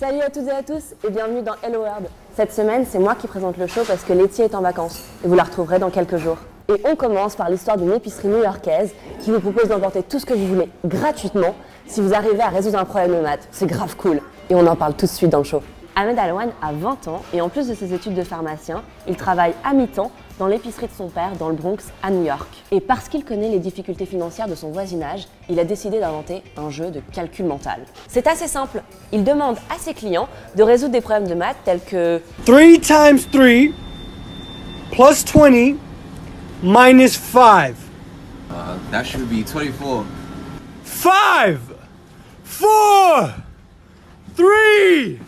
Salut à toutes et à tous et bienvenue dans Hello World. Cette semaine, c'est moi qui présente le show parce que Letty est en vacances et vous la retrouverez dans quelques jours. Et on commence par l'histoire d'une épicerie new-yorkaise qui vous propose d'emporter tout ce que vous voulez gratuitement si vous arrivez à résoudre un problème de maths. C'est grave cool. Et on en parle tout de suite dans le show. Ahmed Alwan a 20 ans et en plus de ses études de pharmacien, il travaille à mi-temps dans l'épicerie de son père dans le Bronx à New York. Et parce qu'il connaît les difficultés financières de son voisinage, il a décidé d'inventer un jeu de calcul mental. C'est assez simple. Il demande à ses clients de résoudre des problèmes de maths tels que 3 times 3 plus 20 minus 5. That should be 24. 5, 4, 3, 2,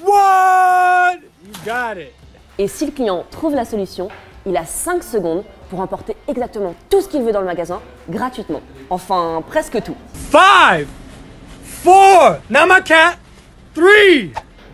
1. You got it. Et si le client trouve la solution, il a 5 secondes pour emporter exactement tout ce qu'il veut dans le magasin gratuitement. Enfin, presque tout. 5, 4, now my cat, 3.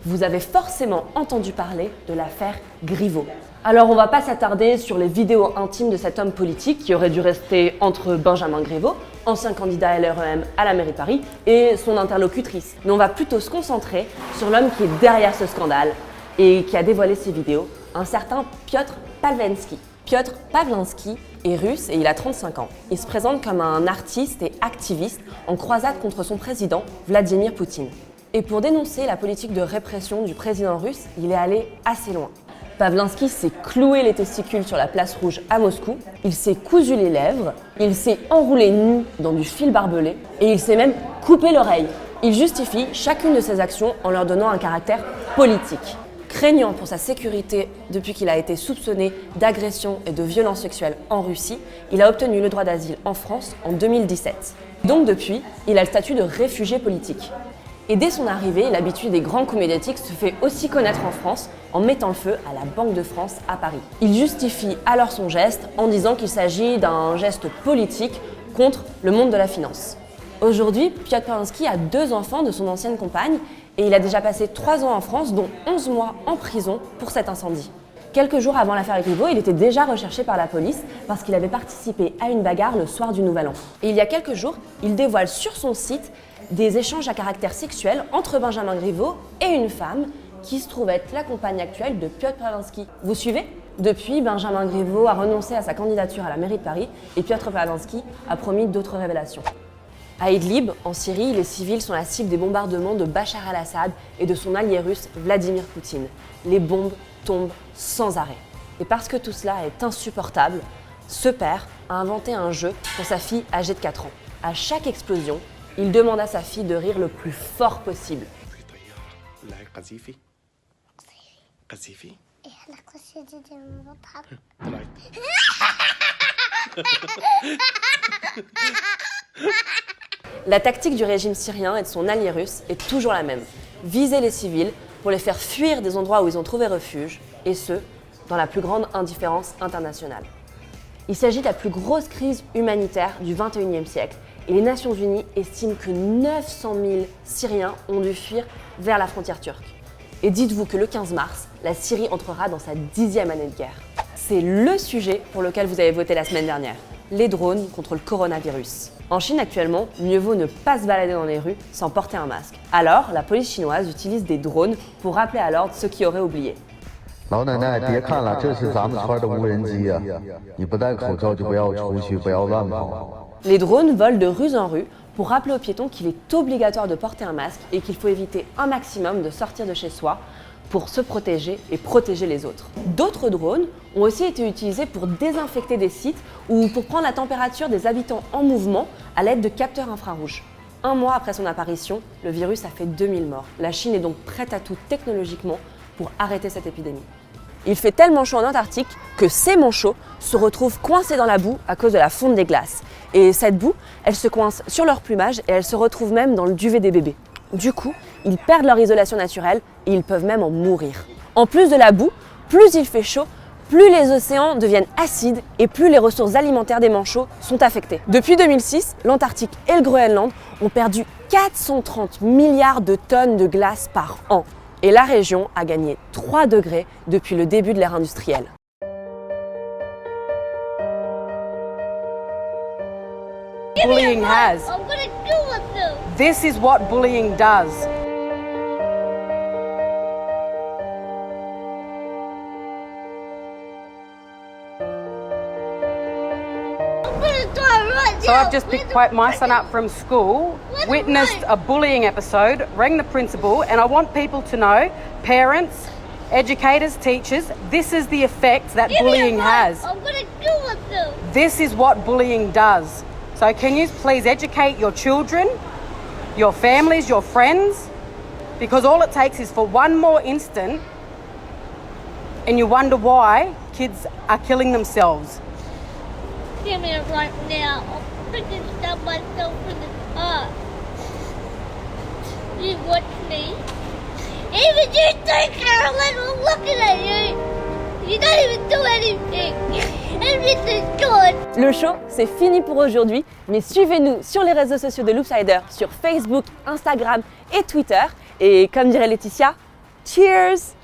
Vous avez forcément entendu parler de l'affaire Griveaux. Alors on va pas s'attarder sur les vidéos intimes de cet homme politique qui aurait dû rester entre Benjamin Griveaux, ancien candidat LREM à la mairie de Paris, et son interlocutrice. Mais on va plutôt se concentrer sur l'homme qui est derrière ce scandale et qui a dévoilé ces vidéos, un certain Piotr Pawlenski. Piotr Pawlenski est russe et il a 35 ans. Il se présente comme un artiste et activiste en croisade contre son président, Vladimir Poutine. Et pour dénoncer la politique de répression du président russe, il est allé assez loin. Pawlenski s'est cloué les testicules sur la place rouge à Moscou, il s'est cousu les lèvres, il s'est enroulé nu dans du fil barbelé et il s'est même coupé l'oreille. Il justifie chacune de ses actions en leur donnant un caractère politique. Craignant pour sa sécurité depuis qu'il a été soupçonné d'agression et de violence sexuelle en Russie, il a obtenu le droit d'asile en France en 2017. Donc depuis, il a le statut de réfugié politique. Et dès son arrivée, l'habitude des grands coups médiatiques se fait aussi connaître en France en mettant le feu à la Banque de France à Paris. Il justifie alors son geste en disant qu'il s'agit d'un geste politique contre le monde de la finance. Aujourd'hui, Piotr Pawlenski a 2 enfants de son ancienne compagne et il a déjà passé 3 ans en France, dont 11 mois en prison pour cet incendie. Quelques jours avant l'affaire Griveaux, il était déjà recherché par la police parce qu'il avait participé à une bagarre le soir du Nouvel An. Et il y a quelques jours, il dévoile sur son site des échanges à caractère sexuel entre Benjamin Griveaux et une femme qui se trouve être la compagne actuelle de Piotr Pawlenski. Vous suivez ? Depuis, Benjamin Griveaux a renoncé à sa candidature à la mairie de Paris et Piotr Pawlenski a promis d'autres révélations. À Idlib, en Syrie, les civils sont la cible des bombardements de Bachar al-Assad et de son allié russe Vladimir Poutine. Les bombes tombent sans arrêt. Et parce que tout cela est insupportable, ce père a inventé un jeu pour sa fille âgée de 4 ans. À chaque explosion, il demande à sa fille de rire le plus fort possible. La tactique du régime syrien et de son allié russe est toujours la même. Viser les civils pour les faire fuir des endroits où ils ont trouvé refuge, et ce, dans la plus grande indifférence internationale. Il s'agit de la plus grosse crise humanitaire du XXIe siècle et les Nations Unies estiment que 900 000 Syriens ont dû fuir vers la frontière turque. Et dites-vous que le 15 mars, la Syrie entrera dans sa 10e année de guerre. C'est le sujet pour lequel vous avez voté la semaine dernière, les drones contre le coronavirus. En Chine actuellement, mieux vaut ne pas se balader dans les rues sans porter un masque. Alors, la police chinoise utilise des drones pour rappeler à l'ordre ceux qui auraient oublié. 老奶奶，别看了，这是咱们村的无人机呀！你不戴口罩就不要出去，不要乱跑。 Les drones volent de rue en rue pour rappeler aux piétons qu'il est obligatoire de porter un masque et qu'il faut éviter un maximum de sortir de chez soi pour se protéger et protéger les autres. D'autres drones ont aussi été utilisés pour désinfecter des sites ou pour prendre la température des habitants en mouvement à l'aide de capteurs infrarouges. 1 mois après son apparition, le virus a fait 2000 morts. La Chine est donc prête à tout technologiquement pour arrêter cette épidémie. Il fait tellement chaud en Antarctique que ces manchots se retrouvent coincés dans la boue à cause de la fonte des glaces. Et cette boue, elle se coince sur leur plumage et elle se retrouve même dans le duvet des bébés. Du coup, ils perdent leur isolation naturelle et ils peuvent même en mourir. En plus de la boue, plus il fait chaud, plus les océans deviennent acides et plus les ressources alimentaires des manchots sont affectées. Depuis 2006, l'Antarctique et le Groenland ont perdu 430 milliards de tonnes de glace par an. Et la région a gagné 3 degrés depuis le début de l'ère industrielle. Bullying has This is what bullying does. So I've just picked my son up from school, witnessed a bullying episode, rang the principal, and I want people to know, parents, educators, teachers, this is the effect that bullying has. I'm gonna deal with them. This is what bullying does. So can you please educate your children, your families, your friends? Because all it takes is for one more instant and you wonder why kids are killing themselves. Give me it right now. I'll freaking stab myself in the heart. You watch me. Even you think, Carolyn, we're looking at you. You don't even do anything. Everything's good. Le show, c'est fini pour aujourd'hui, mais suivez-nous sur les réseaux sociaux de Loopsider, sur Facebook, Instagram et Twitter. Et comme dirait Laetitia, cheers!